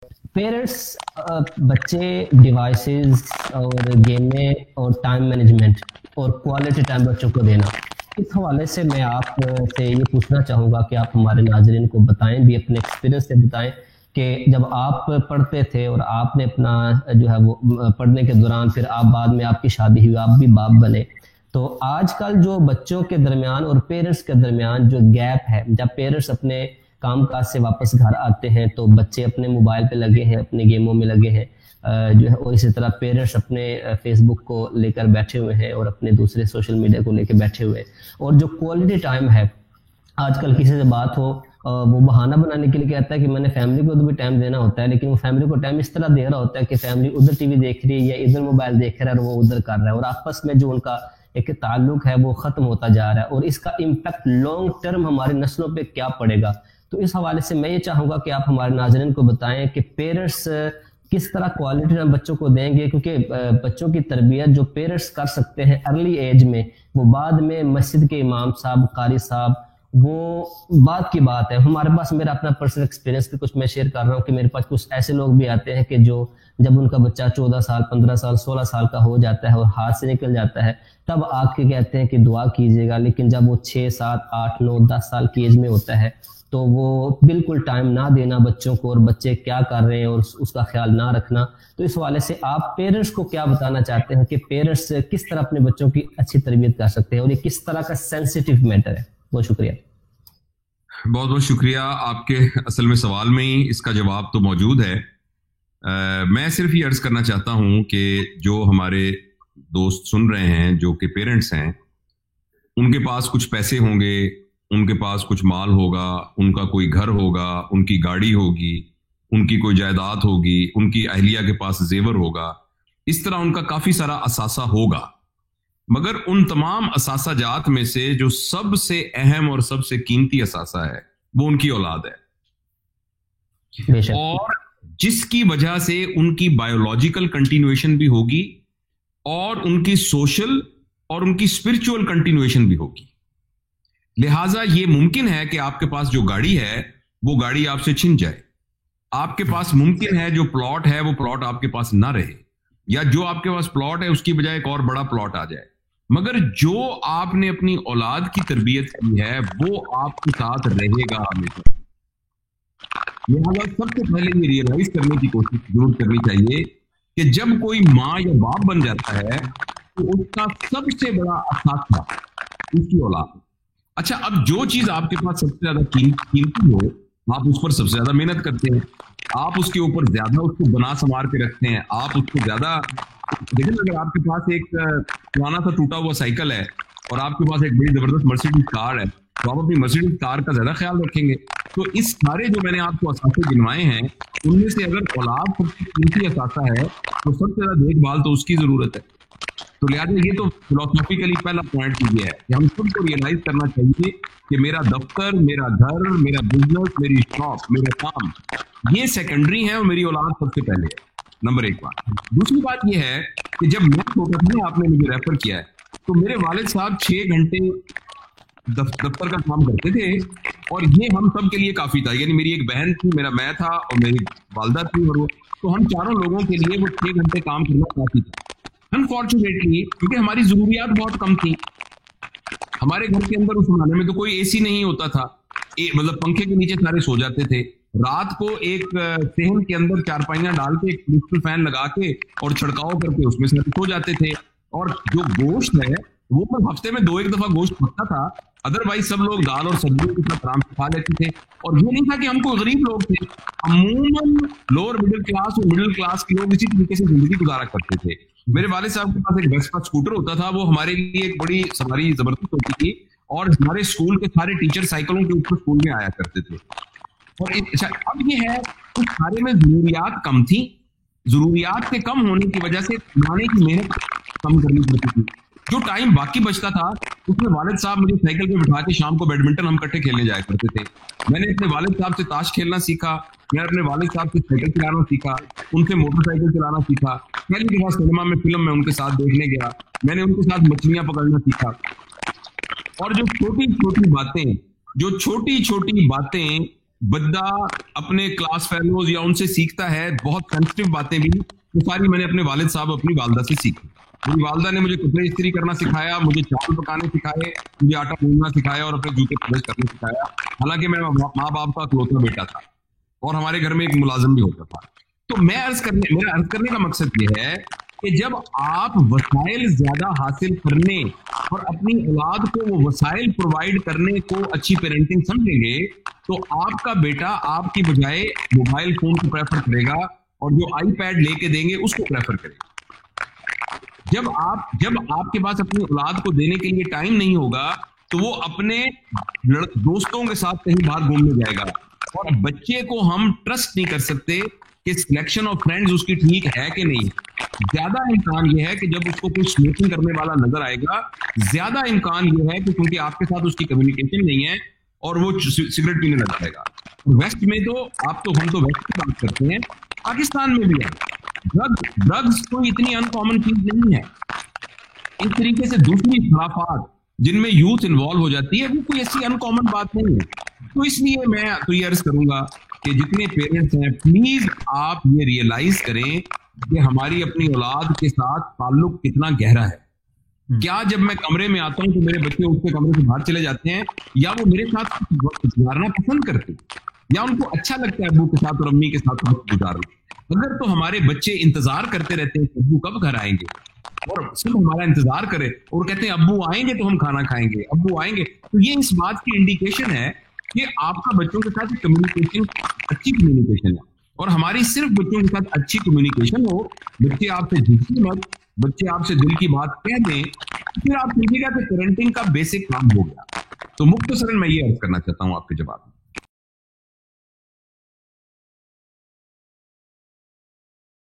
Parents बच्चे devices और गेमें और टाइम मैनेजमेंट और क्वालिटी टाइम बच्चों को देना, इस हवाले से मैं आप से ये पूछना चाहूँगा कि आप हमारे नाज़रीन को बताएं, भी अपने एक्सपीरियंस से बताएं कि जब आप पढ़ते थे और आपने अपना जो है वो पढ़ने के दौरान फिर आप बाद में आपकी शादी हुई, आप भी बाप बने, तो आजकल जो बच्चों के दरमियान और पेरेंट्स के दरमियान जो गैप है, जब पेरेंट्स अपने काम काज से वापस घर आते हैं तो बच्चे अपने मोबाइल पे लगे हैं, अपने गेमों में लगे हैं, जो है, और इसी तरह पेरेंट्स अपने फेसबुक को लेकर बैठे हुए हैं और अपने दूसरे सोशल मीडिया को लेकर बैठे हुए हैं। और जो क्वालिटी टाइम है, आजकल किसी से बात हो वो बहाना बनाने के लिए कहता है कि मैंने फैमिली को तो भी टाइम देना होता है, लेकिन वो फैमिली को टाइम इस तरह दे रहा होता है कि फैमिली उधर टीवी देख रही है या इधर मोबाइल देख रहा है और वो उधर कर रहा है, और आपस में जो उनका एक ताल्लुक है वो खत्म होता जा रहा है, और इसका इम्पैक्ट लॉन्ग टर्म हमारी नस्लों पे क्या पड़ेगा। तो इस हवाले से मैं ये चाहूंगा कि आप हमारे नाज़रीन को बताएं कि पेरेंट्स किस तरह क्वालिटी टाइम बच्चों को देंगे, क्योंकि बच्चों की तरबियत जो पेरेंट्स कर सकते हैं अर्ली एज में, वो बाद में मस्जिद के इमाम साहब, कारी साहब, वो बात की बात है। हमारे पास, मेरा अपना पर्सनल एक्सपीरियंस भी कुछ मैं शेयर कर रहा हूँ कि मेरे पास कुछ ऐसे लोग भी आते हैं कि जो जब उनका बच्चा 14 साल, 15 साल, 16 साल का हो जाता है और हाथ से निकल जाता है, तब आके कहते हैं कि दुआ कीजिएगा, लेकिन जब वो 6, 7, 8, 9, 10 साल की एज में होता है तो वो बिल्कुल टाइम ना देना बच्चों को, और बच्चे क्या कर रहे हैं और उसका ख्याल ना रखना। तो इस हवाले से आप पेरेंट्स को क्या बताना चाहते हैं कि पेरेंट्स किस तरह अपने बच्चों की अच्छी तरबियत कर सकते हैं, और ये किस तरह का सेंसिटिव मैटर है। बहुत शुक्रिया। बहुत बहुत शुक्रिया। आपके असल में सवाल में ही इसका जवाब तो मौजूद है। मैं सिर्फ ये अर्ज करना चाहता हूं कि जो हमारे दोस्त सुन रहे हैं जो कि पेरेंट्स हैं, उनके पास कुछ पैसे होंगे, उनके पास कुछ माल होगा, उनका कोई घर होगा, उनकी गाड़ी होगी, उनकी कोई जायदाद होगी, उनकी अहलिया के पास जेवर होगा, इस तरह उनका काफी सारा असासा होगा। मगर उन तमाम असासाजात में से जो सबसे अहम और सबसे कीमती असासा है वो उनकी औलाद है, और जिसकी वजह से उनकी बायोलॉजिकल कंटिन्यूएशन भी होगी और उनकी सोशल और उनकी स्पिरिचुअल कंटिन्यूएशन भी होगी। लिहाजा ये मुमकिन है कि आपके पास जो गाड़ी है वो गाड़ी आपसे छिन जाए, आपके पास मुमकिन है जो प्लॉट है वो प्लॉट आपके पास ना रहे, या जो आपके पास प्लॉट है उसकी बजाय एक और बड़ा प्लॉट आ जाए। मगर जो आपने अपनी औलाद की तरबियत की है वो आपके साथ रहेगा हमेशा। लिहाजा सबसे पहले ये रियलाइज करने की कोशिश जरूर करनी चाहिए कि जब कोई माँ या बाप बन जाता है तो उसका सबसे बड़ा असासा उसकी औलाद। अच्छा, अब जो चीज आपके पास सबसे ज्यादा कीमती हो, आप उस पर सबसे ज्यादा मेहनत करते हैं, आप उसके ऊपर ज्यादा उसको बना संवार के रखते हैं, आप उसको ज्यादा देखिए। अगर आपके पास एक पुराना सा टूटा हुआ साइकिल है और आपके पास एक बड़ी जबरदस्त मर्सिडीज कार है, तो आप अपनी मर्सिडीज कार का ज्यादा ख्याल रखेंगे। तो इस सारे जो मैंने आपको असासे गिनवाए हैं, उनमें से अगर औलाद सबसे कीमती असासा है तो सबसे ज्यादा देखभाल तो उसकी जरूरत है। तो लिहाजा ये तो फिलोसॉफिकली पहला पॉइंट ये है कि हम सबको रियलाइज करना चाहिए कि मेरा दफ्तर, मेरा घर, मेरा बिजनेस, मेरी शॉप, मेरे काम, ये सेकेंडरी है और मेरी औलाद सबसे पहले है। नंबर एक बात। दूसरी बात ये है कि जब मैं छोटा था, आपने मुझे रेफर किया है, तो मेरे वालिद साहब 6 घंटे दफ्तर का काम करते थे और ये हम सब के लिए काफी था। यानी मेरी एक बहन थी, मेरा मैं था और मेरी वालदा थी, और वो, तो हम चारों लोगों के लिए वो 6 घंटे काम करना काफी था। अनफॉर्चुनेटली क्योंकि हमारी जरूरियात बहुत कम थी, हमारे घर के अंदर उस जमाने में तो कोई एसी नहीं होता था, मतलब पंखे के नीचे सारे सो जाते थे। रात को एक सेहन के अंदर चारपाइयां डाल के एक क्रिस्टल फैन लगा के और छिड़काव करके उसमें से सो जाते थे। और जो गोश्त है वो तो हफ्ते में 2-1 दफा गोश्त पकता था, अदरवाइज सब लोग दाल और सब्जियों के साथ आराम से खा लेते थे। और ये नहीं था कि हम कोई गरीब लोग थे, अमूमन लोअर मिडिल क्लास और मिडिल क्लास के लोग इसी तरीके से जिंदगी गुजारा करते थे। मेरे वाले साहब के पास एक वेस्पा स्कूटर होता था, वो हमारे लिए एक बड़ी सवारी जबरदस्त होती थी, और हमारे स्कूल के सारे टीचर साइकिलों के ऊपर स्कूल में आया करते थे। और अब ये है कि सारे में जरूरियात कम थी, जरूरियात के कम होने की वजह से कमाने की मेहनत कम करनी पड़ती थी। जो टाइम बाकी बचता था उसमें वालिद साहब मुझे साइकिल पे बिठा के शाम को बैडमिंटन हम इकट्ठे खेलने जाया करते थे। मैंने अपने वालिद साहब से ताश खेलना सीखा, मैंने अपने वालिद साहब से साइकिल चलाना सीखा, उनसे मोटरसाइकिल चलाना सीखा। पहली दफा सिनेमा में फिल्म में उनके साथ देखने गया, मैंने उनके साथ मछलियां पकड़ना सीखा। और जो छोटी छोटी बातें बंदा अपने क्लास फेलोज या उनसे सीखता है बहुत सेंसिटिव बातें भी, तो सारी मैंने अपने वालिद साहब अपनी वालदा से सीखी। मेरी वालदा ने मुझे कपड़े इस्त्री करना सिखाया, मुझे चावल पकाने सिखाए, मुझे आटा गूंदना सिखाया और अपने जूते पॉलिश करना सिखाया। हालांकि मैं माँ बाप का इकलौता बेटा था और हमारे घर में एक मुलाजिम भी होता था। तो मेरा अर्ज करने का मकसद ये है कि जब आप वसाइल ज्यादा हासिल करने और अपनी औलाद को वो वसाइल प्रोवाइड करने को अच्छी पेरेंटिंग समझेंगे, तो आपका बेटा आपकी बजाय मोबाइल फोन को प्रेफर करेगा और जो आईपैड लेके देंगे उसको प्रेफर करेगा। जब आपके पास अपनी औलाद को देने के लिए टाइम नहीं होगा, तो वो अपने दोस्तों के साथ कहीं बाहर घूमने जाएगा। और बच्चे को हम ट्रस्ट नहीं कर सकते कि सिलेक्शन ऑफ फ्रेंड्स उसकी ठीक है कि नहीं। ज्यादा इम्कान यह है कि जब उसको कोई स्मोकिंग करने वाला नजर आएगा, ज्यादा इम्कान यह है कि क्योंकि आपके साथ उसकी कम्युनिकेशन नहीं है और वो सिगरेट पीने लग जाएगा। वेस्ट में तो हम तो वेस्ट की बात करते हैं, पाकिस्तान में भी है ड्रग्स कोई इतनी अनकॉमन चीज नहीं है। इस तरीके से दूसरी खिलाफात जिनमें यूथ इन्वॉल्व हो जाती है वो कोई ऐसी अनकॉमन बात नहीं है। तो इसलिए मैं तो ये अर्ज करूंगा कि जितने पेरेंट्स हैं प्लीज आप ये रियलाइज करें कि हमारी अपनी औलाद के साथ ताल्लुक कितना गहरा है। क्या जब मैं कमरे में आता हूं तो मेरे बच्चे उसके कमरे से बाहर चले जाते हैं, या वो मेरे साथ वक्त गुजारना पसंद करते हैं, या उनको अच्छा लगता है अब्बू के साथ और अम्मी के साथ वक्त गुजारना। अगर तो हमारे बच्चे इंतजार करते रहते हैं कि अब्बू कब घर आएंगे और सिर्फ हमारा इंतजार करें और कहते हैं अब्बू आएंगे तो हम खाना खाएंगे, अब्बू आएंगे, तो ये इस बात की इंडिकेशन है कि आपका बच्चों के साथ कम्युनिकेशन अच्छी कम्युनिकेशन है। और हमारी सिर्फ बच्चों के साथ अच्छी कम्युनिकेशन हो, बच्चे आपसे झिझके मत, बच्चे आपसे दिल की बात कह दें, फिर आप समझिएगा कि पेरेंटिंग का बेसिक काम हो गया। तो मुख्तसरन मैं ये अर्ज करना चाहता हूं आपके जवाब में।